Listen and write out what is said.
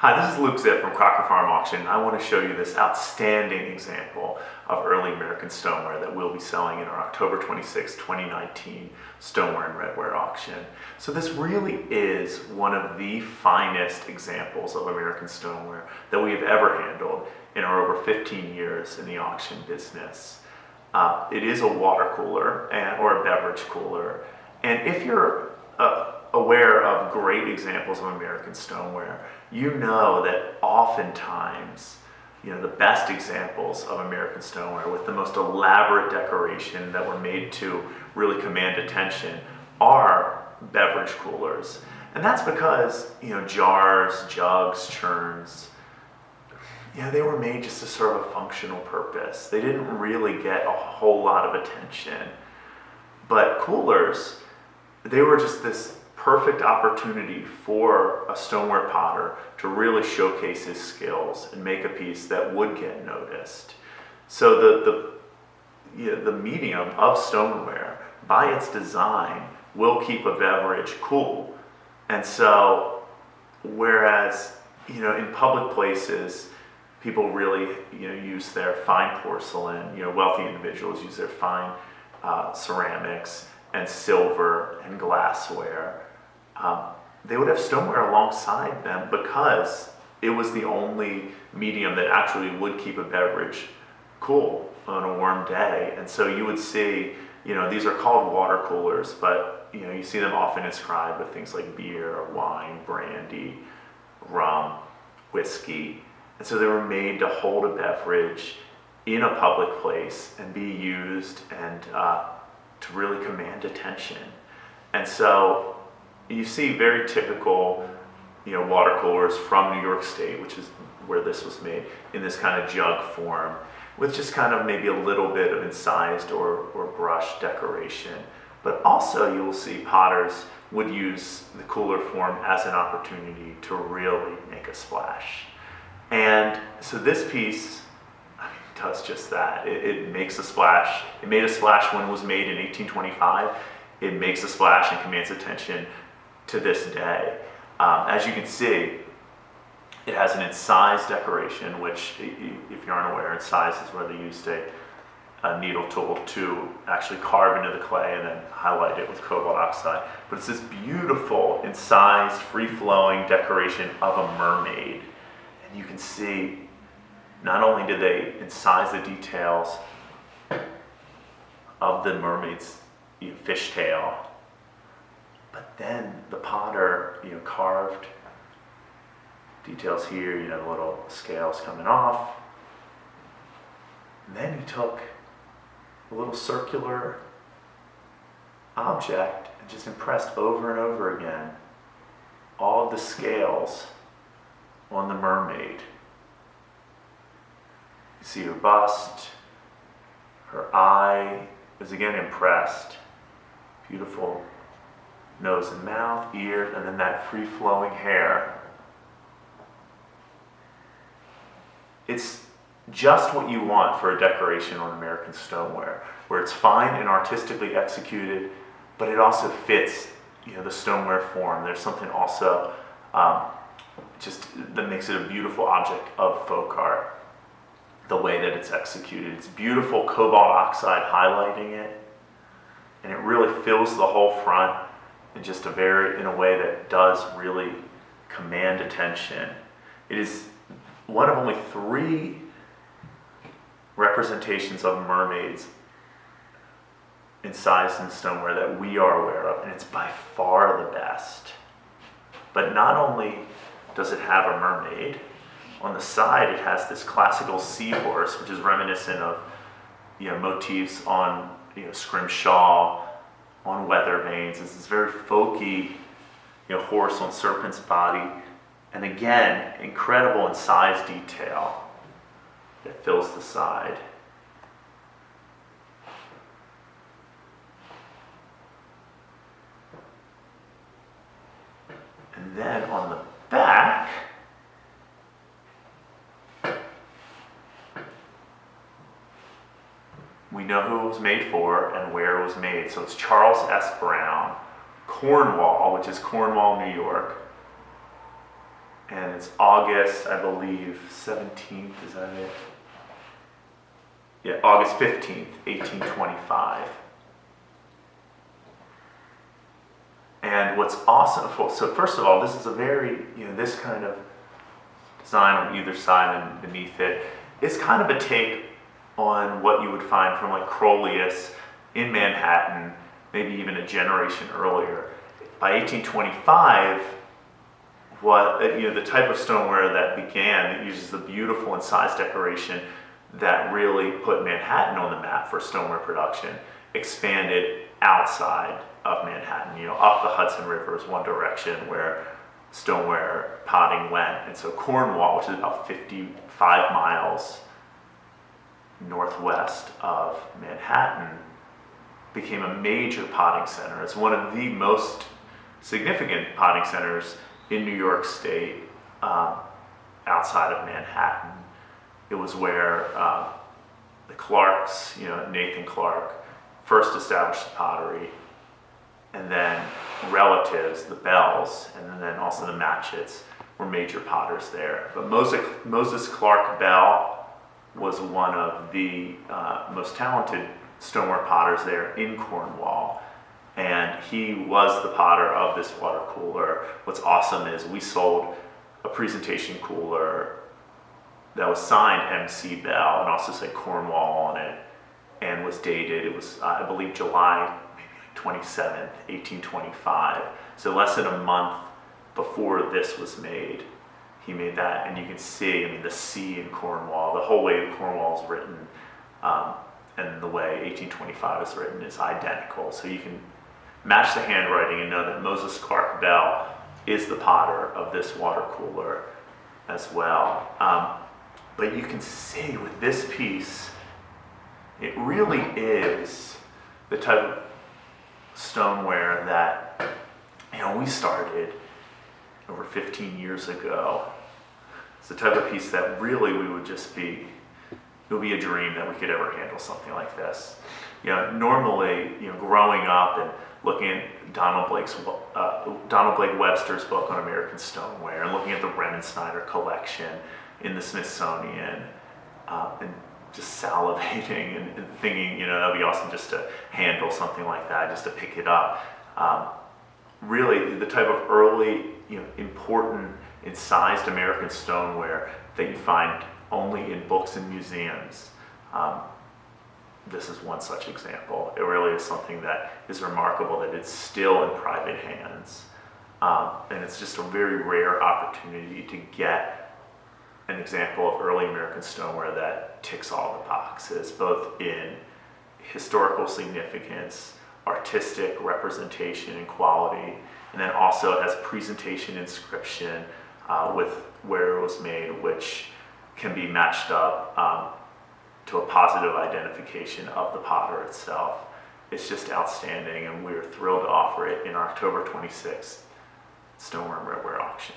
Hi, this is Luke Ziff from Crocker Farm Auction. I want to show you this outstanding example of early American stoneware that we'll be selling in our October 26, 2019 stoneware and redware auction. So this really is one of the finest examples of American stoneware that we have ever handled in our over 15 years in the auction business. It is a water cooler or a beverage cooler, and if you're aware of great examples of American stoneware, you know that oftentimes, the best examples of American stoneware with the most elaborate decoration that were made to really command attention are beverage coolers. And that's because, jars, jugs, churns, they were made just to serve a functional purpose. They didn't really get a whole lot of attention. But coolers, they were just this perfect opportunity for a stoneware potter to really showcase his skills and make a piece that would get noticed. So the medium of stoneware, by its design, will keep a beverage cool. And so, whereas in public places, people really use their fine porcelain. Wealthy individuals use their fine ceramics and silver and glassware. They would have stoneware alongside them because it was the only medium that actually would keep a beverage cool on a warm day. And so you would see, these are called water coolers, but you see them often inscribed with things like beer, wine, brandy, rum, whiskey. And so they were made to hold a beverage in a public place and be used and to really command attention. And so you see very typical, water coolers from New York State, which is where this was made, in this kind of jug form, with just kind of maybe a little bit of incised or brushed decoration. But also you will see potters would use the cooler form as an opportunity to really make a splash. And so this piece, does just that. It makes a splash. It made a splash when it was made in 1825. It makes a splash and commands attention to this day. As you can see, it has an incised decoration, which, if you aren't aware, incise is where they used a needle tool to actually carve into the clay and then highlight it with cobalt oxide. But it's this beautiful, incised, free-flowing decoration of a mermaid. And you can see, not only did they incise the details of the mermaid's fishtail, but then the potter, carved details here, the little scales coming off. And then he took a little circular object and just impressed over and over again all of the scales on the mermaid. You see her bust, her eye is again impressed, beautiful nose and mouth, ears, and then that free-flowing hair. It's just what you want for a decoration on American stoneware, where it's fine and artistically executed, but it also fits, the stoneware form. There's something also just that makes it a beautiful object of folk art, the way that it's executed. It's beautiful cobalt oxide highlighting it, and it really fills the whole front in in a way that does really command attention. It is one of only 3 representations of mermaids incised in stoneware that we are aware of, and it's by far the best. But not only does it have a mermaid, on the side it has this classical seahorse, which is reminiscent of motifs on scrimshaw, on weather vanes. It's this very folky horse on serpent's body, and again, incredible incised detail that fills the side. And then on the back, we know who it was made for and where it was made. So it's Charles S. Brown, Cornwall, which is Cornwall, New York. and it's August, I believe, 17th, is that it? Yeah, August 15th, 1825. And what's awesome, so first of all, this is a very, this kind of design on either side and beneath it is kind of a take on what you would find from like Crolius in Manhattan, maybe even a generation earlier. By 1825, the type of stoneware that began that uses the beautiful incised decoration that really put Manhattan on the map for stoneware production expanded outside of Manhattan, up the Hudson River is one direction where stoneware potting went. And so Cornwall, which is about 55 miles northwest of Manhattan, became a major potting center. It's one of the most significant potting centers in New York State, outside of Manhattan. It was where the Clarks, Nathan Clark, first established the pottery, and then relatives, the Bells, and then also the Matchetts were major potters there. But Moses Clark Bell was one of the most talented stoneware potters there in Cornwall, and he was the potter of this water cooler. What's awesome is we sold a presentation cooler that was signed MC Bell and also said Cornwall on it, and was dated, it was I believe July 27th, 1825. So less than a month before this was made, he made that. And you can see, the C in Cornwall, the whole way Cornwall is written, and the way 1825 is written is identical. So you can match the handwriting and know that Moses Clark Bell is the potter of this water cooler as well. But you can see with this piece, it really is the type of stoneware that we started over 15 years ago. It's the type of piece that really we would just be, it would be a dream that we could ever handle something like this. Normally, growing up and looking at Donald Blake Webster's book on American stoneware and looking at the Remensnyder collection in the Smithsonian, and just salivating and thinking, that'd be awesome just to handle something like that, just to pick it up. Really, the type of early, important, incised American stoneware that you find only in books and museums. This is one such example. It really is something that is remarkable that it's still in private hands. And it's just a very rare opportunity to get an example of early American stoneware that ticks all the boxes, both in historical significance, artistic representation and quality, and then also has presentation inscription with where it was made, which can be matched up to a positive identification of the potter itself. It's just outstanding, and we're thrilled to offer it in our October 26th Stoneware and Redware auction.